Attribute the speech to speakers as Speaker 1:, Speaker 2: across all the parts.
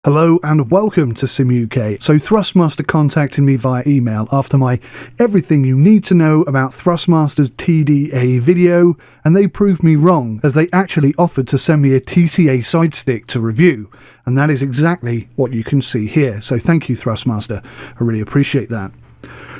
Speaker 1: Hello and welcome to Sim UK. So Thrustmaster contacted me via email after my everything you need to know about Thrustmaster's TDA video, and they proved me wrong as they actually offered to send me a TCA Sidestick to review, and that is exactly what you can see here. So thank you, Thrustmaster. I really appreciate that.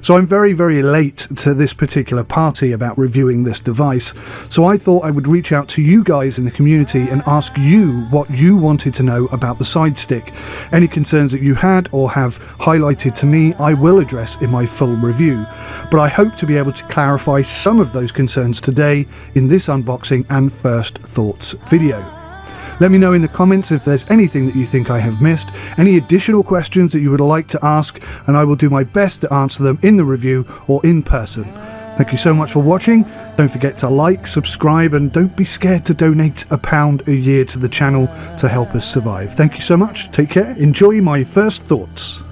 Speaker 1: So I'm very late to this particular party about reviewing this device, so I thought I would reach out to you guys in the community and ask you what you wanted to know about the Sidestick. Any concerns that you had or have highlighted to me, I will address in my full review, but I hope to be able to clarify some of those concerns today in this unboxing and first thoughts video. Let me know in the comments if there's anything that you think I have missed, any additional questions that you would like to ask, and I will do my best to answer them in the review or in person. Thank you so much for watching. Don't forget to like, subscribe, and don't be scared to donate £1 a year to the channel to help us survive. Thank you so much. Take care. Enjoy my first thoughts.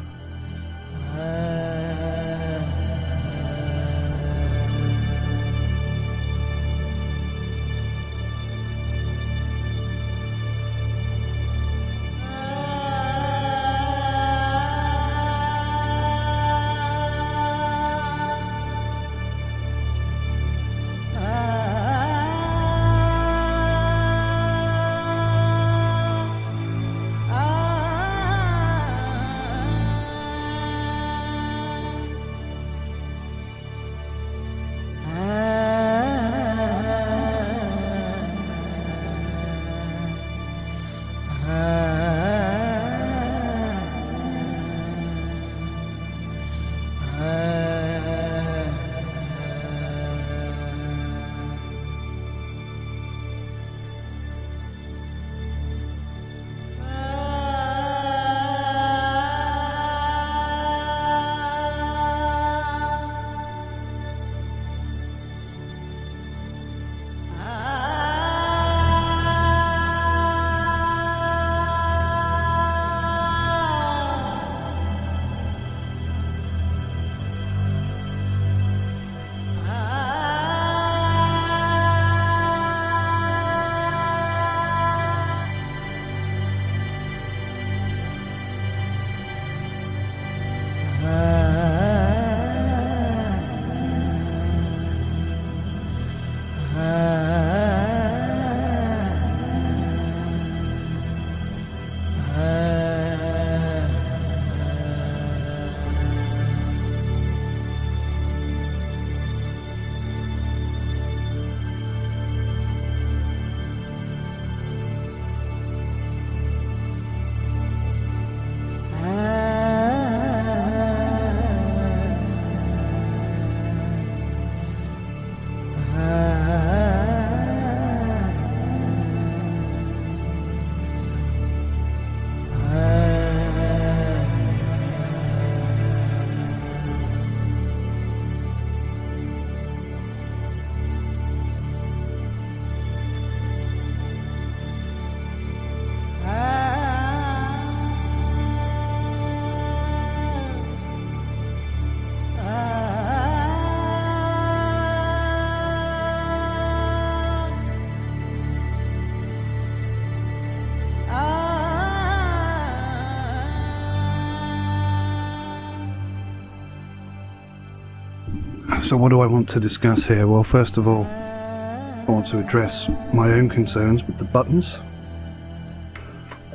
Speaker 1: So what do I want to discuss here? Well, first of all, I want to address my own concerns with the buttons.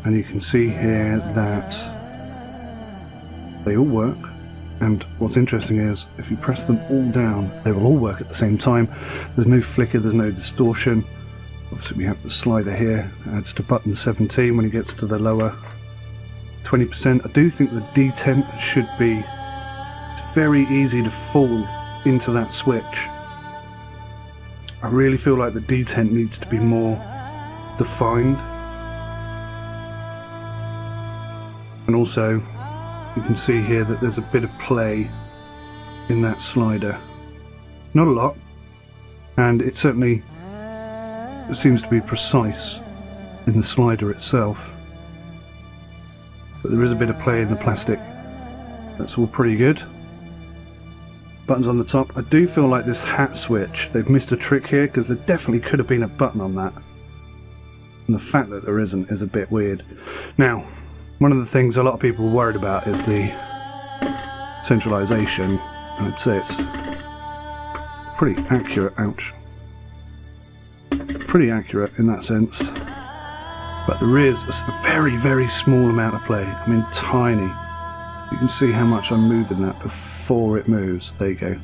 Speaker 1: And you can see here that they all work. And what's interesting is, if you press them all down, they will all work at the same time. There's no flicker, there's no distortion. Obviously we have the slider here, adds to button 17 when it gets to the lower 20%. I do think the detent should be, it's very easy to fall into that switch. I really feel like the detent needs to be more defined. And also you can see here that there's a bit of play in that slider. Not a lot, and it certainly seems to be precise in the slider itself, but there is a bit of play in the plastic. That's all pretty good. Buttons on the top. I do feel like this hat switch, they've missed a trick here, because there definitely could have been a button on that, and the fact that there isn't is a bit weird. Now, One of the things a lot of people are worried about is the centralization. I'd say it's pretty accurate, ouch. Pretty accurate in that sense. But there is a very, very small amount of play. I mean, tiny. You can see how much I'm moving that before it moves. There you go.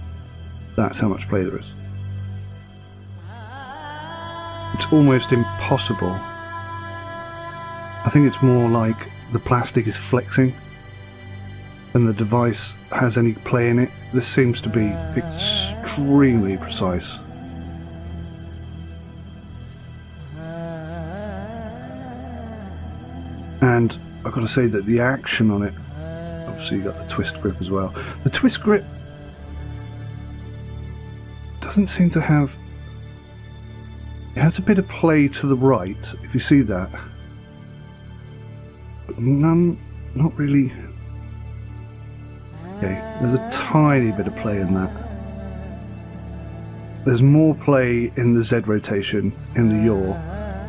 Speaker 1: That's how much play there is. It's almost impossible. I think it's more like the plastic is flexing and the device has any play in it. This seems to be extremely precise. And I've got to say that the action on it, obviously you've got the twist grip as well. The twist grip doesn't seem to have... It has a bit of play to the right, if you see that. But none, not really. Okay, there's a tiny bit of play in that. There's more play in the Z rotation, in the yaw,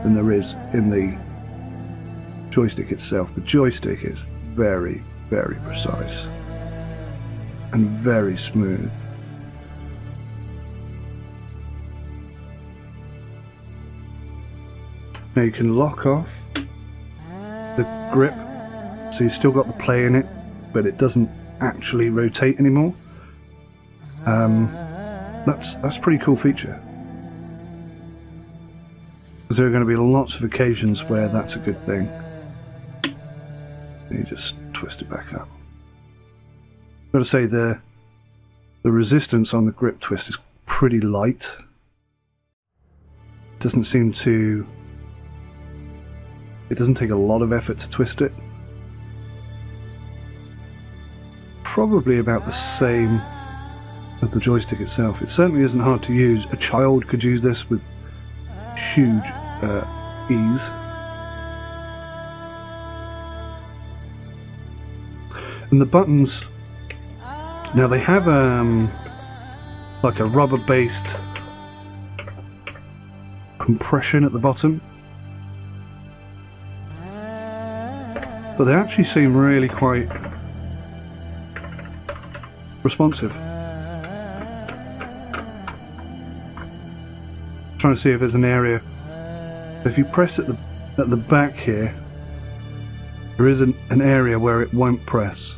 Speaker 1: than there is in the joystick itself. The joystick is very, very precise and very smooth. Now you can lock off the grip, so you've still got the play in it, but it doesn't actually rotate anymore. That's a pretty cool feature. Because there are going to be lots of occasions where that's a good thing. You just twist it back up. I've got to say the resistance on the grip twist is pretty light. Doesn't seem to... It doesn't take a lot of effort to twist it. Probably about the same as the joystick itself. It certainly isn't hard to use. A child could use this with huge ease. And the buttons, now they have like a rubber-based compression at the bottom, but they actually seem really quite responsive. Trying to see if there's an area. If you press at the back here, there is an area where it won't press.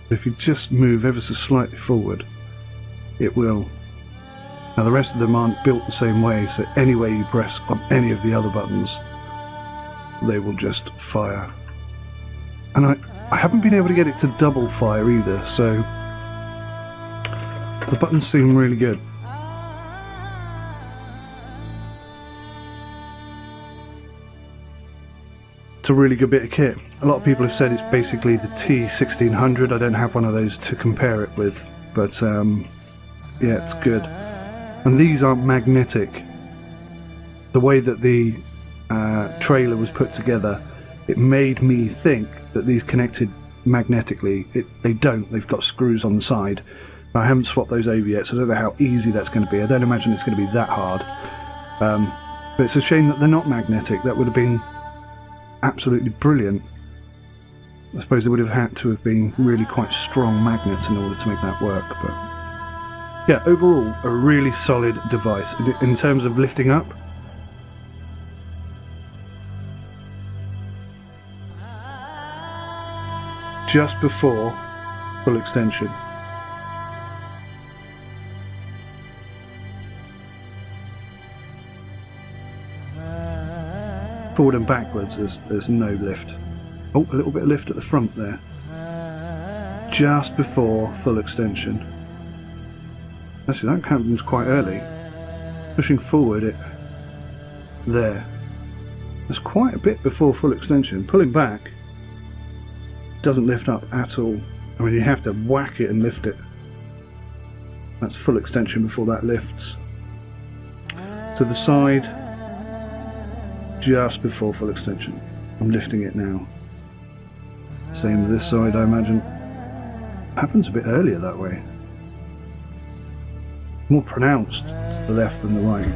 Speaker 1: If you just move ever so slightly forward, it will. Now the rest of them aren't built the same way, so any way you press on any of the other buttons, they will just fire. And I haven't been able to get it to double fire either, so the buttons seem really good. It's a really good bit of kit. A lot of people have said it's basically the T1600. I don't have one of those to compare it with, but yeah, it's good. And these aren't magnetic. The way that the trailer was put together, it made me think that these connected magnetically. They don't. They've got screws on the side. I haven't swapped those over yet, so I don't know how easy that's going to be. I don't imagine it's going to be that hard. But it's a shame that they're not magnetic. That would have been absolutely brilliant. I suppose they would have had to have been really quite strong magnets in order to make that work, but yeah, overall a really solid device. In terms of lifting up, just before full extension. Forward and backwards, there's no lift. Oh, a little bit of lift at the front there. Just before full extension. Actually, that happens quite early. Pushing forward, there. There's quite a bit before full extension. Pulling back doesn't lift up at all. I mean, you have to whack it and lift it. That's full extension before that lifts. To the side, just before full extension. I'm lifting it now. Same with this side, I imagine. Happens a bit earlier that way. More pronounced to the left than the right.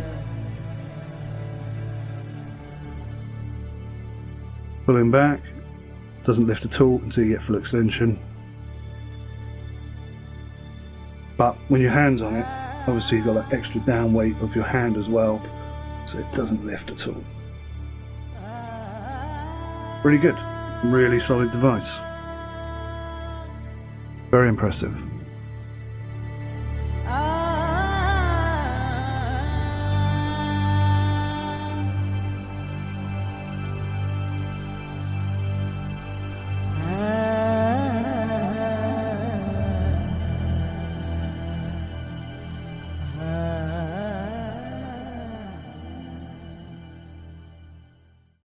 Speaker 1: Pulling back, Doesn't lift at all until you get full extension. But when your hand's on it, obviously you've got that extra down weight of your hand as well, so it doesn't lift at all. Really good. Really solid device. Very impressive.